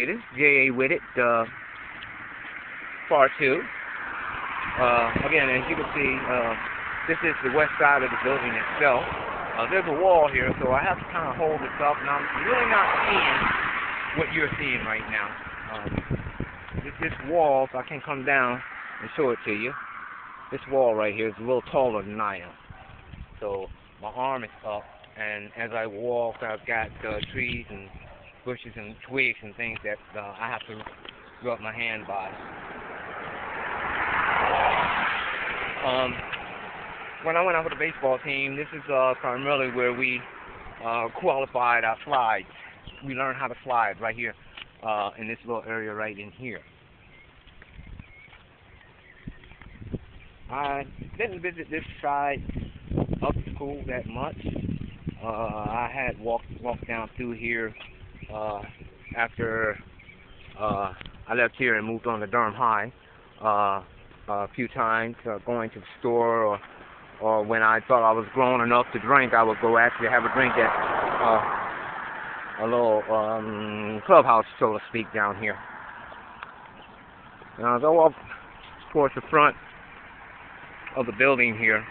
this is J.A. with it, part 2. Again, as you can see, this is the west side of the building itself. There's a wall here, so I have to kind of hold this up, and I'm really not seeing what you're seeing right now. This wall, so I can come down and show it to you. This wall right here is a little taller than I am. So my arm is up, and as I walk, I've got trees and bushes and twigs and things that I have to rub my hand by. When I went out with the baseball team, this is primarily where we qualified our slides. We learned how to slide right here in this little area right in here. I didn't visit this side of the school that much. I had walked down through here after I left here and moved on to Durham High a few times, going to the store, or when I thought I was grown enough to drink, I would go actually have a drink at a little clubhouse, so to speak, down here. Now, as I walk towards the front of the building here,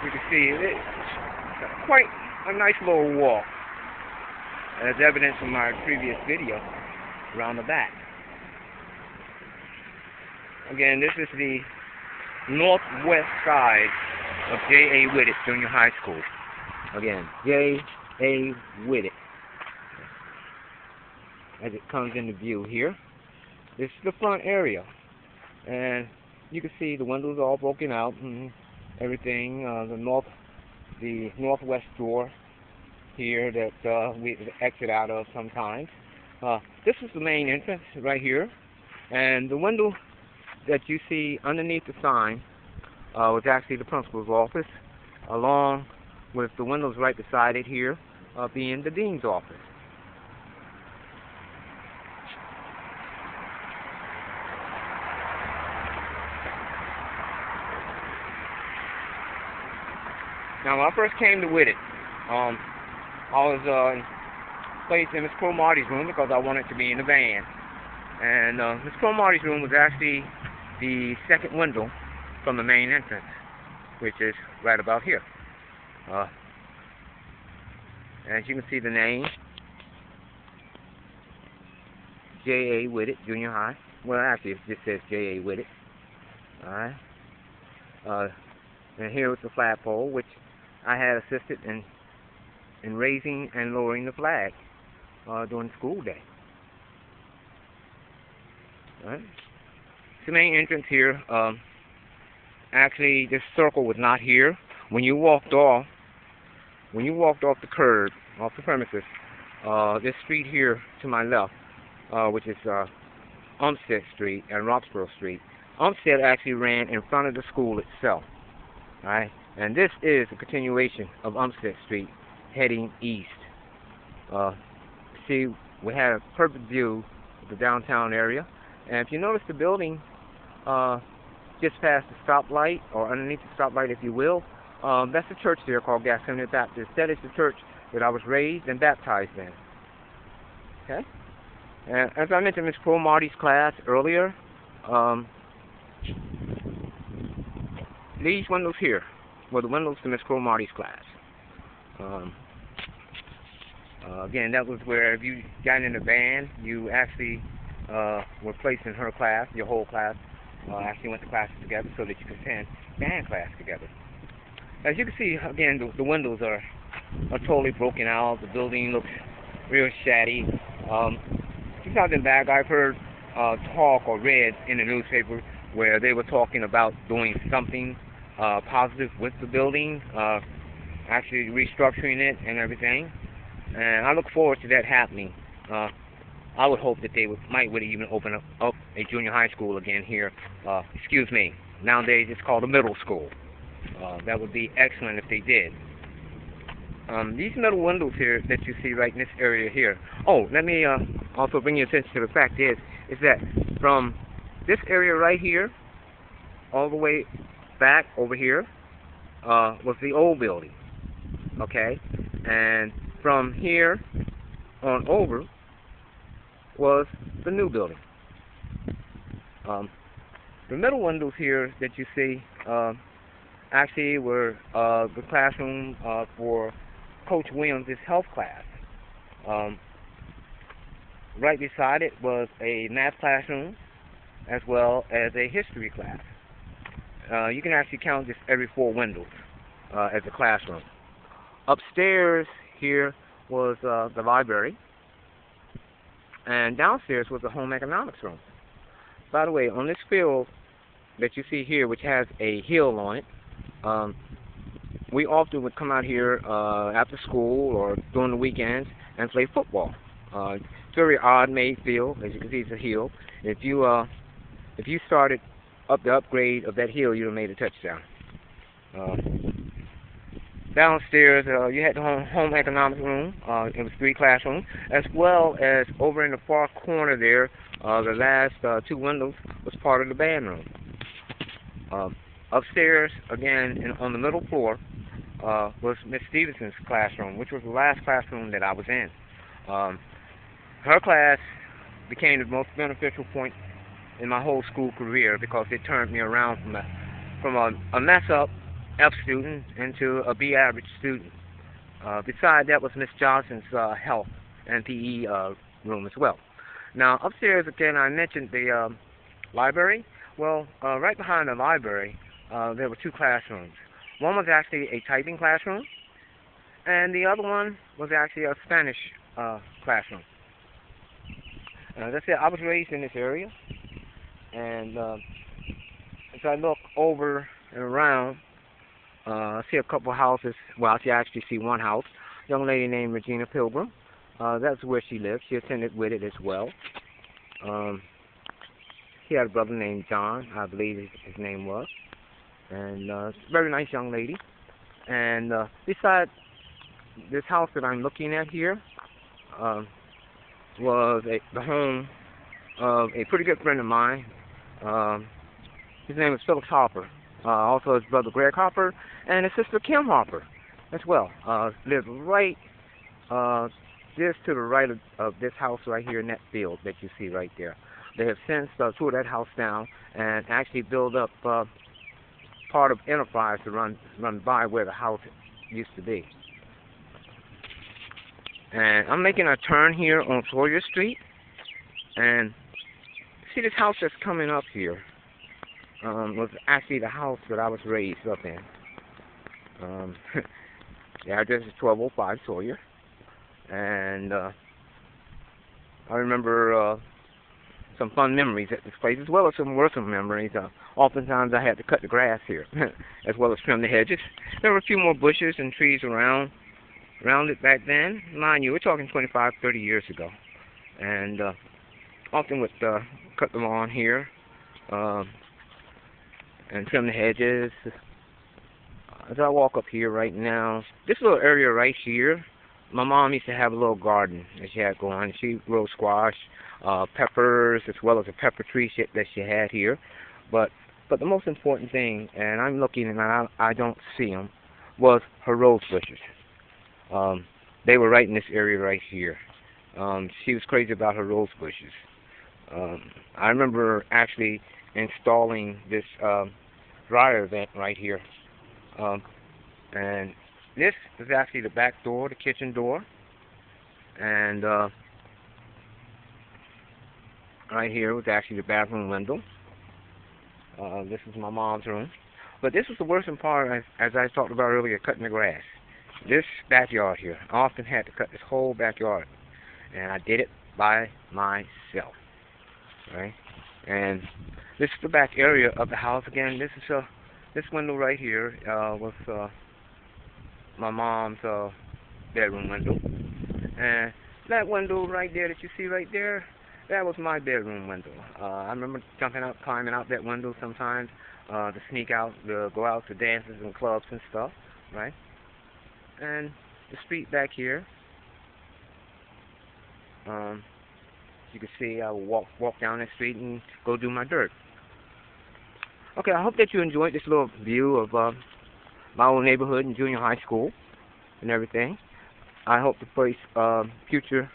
you can see it's quite a nice little walk, as evidence from my previous video around the back. Again, this is the northwest side of J.A. Whitted Junior High School. Again, J.A. Whitted. As it comes into view here, this is the front area. And you can see the windows all broken out and everything. The northwest door here that we exit out of sometimes. This is the main entrance right here, and the window that you see underneath the sign was actually the principal's office, along with the windows right beside it here being the dean's office. Now, when I first came to Whitted, I was placed in Miss Cromartie's room because I wanted to be in the band. And Miss Cromartie's room was actually the second window from the main entrance, which is right about here. As you can see, the name, J.A. Whitted Junior High. Well, actually, it just says J.A. Whitted. Alright. And here was the flagpole, which I had assisted in raising and lowering the flag during school day. Right. The main entrance here. Actually, this circle was not here. When you walked off the curb, off the premises, this street here to my left, which is Umstead Street and Roxborough Street. Umstead actually ran in front of the school itself. Right, and this is a continuation of Umstead Street heading east. See, we have a perfect view of the downtown area. And if you notice the building just past the stoplight, or underneath the stoplight, if you will, that's a church there called Gethsemane Baptist. That is the church that I was raised and baptized in. Okay? And as I mentioned Miss Cromartie's class earlier, these windows here were the windows to Miss Cromartie's class. Again, that was where if you got in the band, you actually were placed in her class, your whole class. Actually went to classes together so that you could attend band class together. As you can see, again, the windows are totally broken out. The building looks real shabby. Since I've been back, I've heard talk or read in the newspaper where they were talking about doing something positive with the building, actually restructuring it and everything. And I look forward to that happening. I would hope that they might even open up a junior high school again here. Excuse me. Nowadays it's called a middle school. That would be excellent if they did. These metal windows here that you see right in this area here. Oh, let me also bring your attention to the fact is that from this area right here all the way back over here was the old building. Okay? And from here on over was the new building. The middle windows here that you see actually were the classroom for Coach Williams' health class. Right beside it was a math classroom as well as a history class. You can actually count just every 4 windows as a classroom. Upstairs here was the library, and downstairs was the home economics room. By the way, on this field that you see here, which has a hill on it, we often would come out here after school or during the weekends and play football. It's a very odd-made field. As you can see, it's a hill. If you started up the upgrade of that hill, you'd have made a touchdown. Downstairs, you had the home economics room. It was 3 classrooms, as well as over in the far corner there, the last 2 windows was part of the band room. Upstairs, again, on the middle floor, was Miss Stevenson's classroom, which was the last classroom that I was in. Her class became the most beneficial point in my whole school career because it turned me around from a mess-up F student into a B average student. Besides that was Miss Johnson's health and PE room as well. Now upstairs again, I mentioned the library. Well, right behind the library, there were 2 classrooms. One was actually a typing classroom, and the other one was actually a Spanish classroom. As I said, I was raised in this area, and as I look over and around, I see a couple houses. Well, I actually see one house. A young lady named Regina Pilgrim. That's where she lived. She attended with it as well. She had a brother named John, I believe his name was. And very nice young lady. And beside this house that I'm looking at here was the home of a pretty good friend of mine. His name is Philip Harper. Also his brother Greg Harper and his sister Kim Harper as well. Lived right just to the right of this house right here in that field that you see right there. They have since tore that house down and actually built up part of Enterprise to run by where the house used to be. And I'm making a turn here on Sawyer Street, and see this house that's coming up here was actually the house that I was raised up in. The address is 1205 Sawyer, and I remember some fun memories at this place, as well as some worrisome memories. Oftentimes I had to cut the grass here, as well as trim the hedges. There were a few more bushes and trees around it back then. Mind you, we're talking 25, 30 years ago. And often would cut the lawn here and trim the hedges. As I walk up here right now, this little area right here, my mom used to have a little garden that she had going. She grew squash, peppers, as well as a pepper tree that she had here. But the most important thing, and I'm looking and I don't see them, was her rose bushes. They were right in this area right here. She was crazy about her rose bushes. I remember actually installing this dryer vent right here. And this is actually the back door, the kitchen door. And right here was actually the bathroom window. This is my mom's room. But this was the worst part, as I talked about earlier, cutting the grass. This backyard here, I often had to cut this whole backyard. And I did it by myself. Right? And this is the back area of the house. Again, this window right here was my mom's bedroom window. And that window right there that you see right there, that was my bedroom window. I remember jumping out, climbing out that window sometimes to sneak out, to go out to dances and clubs and stuff, right? And the street back here, you can see I would walk down that street and go do my dirt. Okay, I hope that you enjoyed this little view of my old neighborhood and junior high school and everything. I hope to place future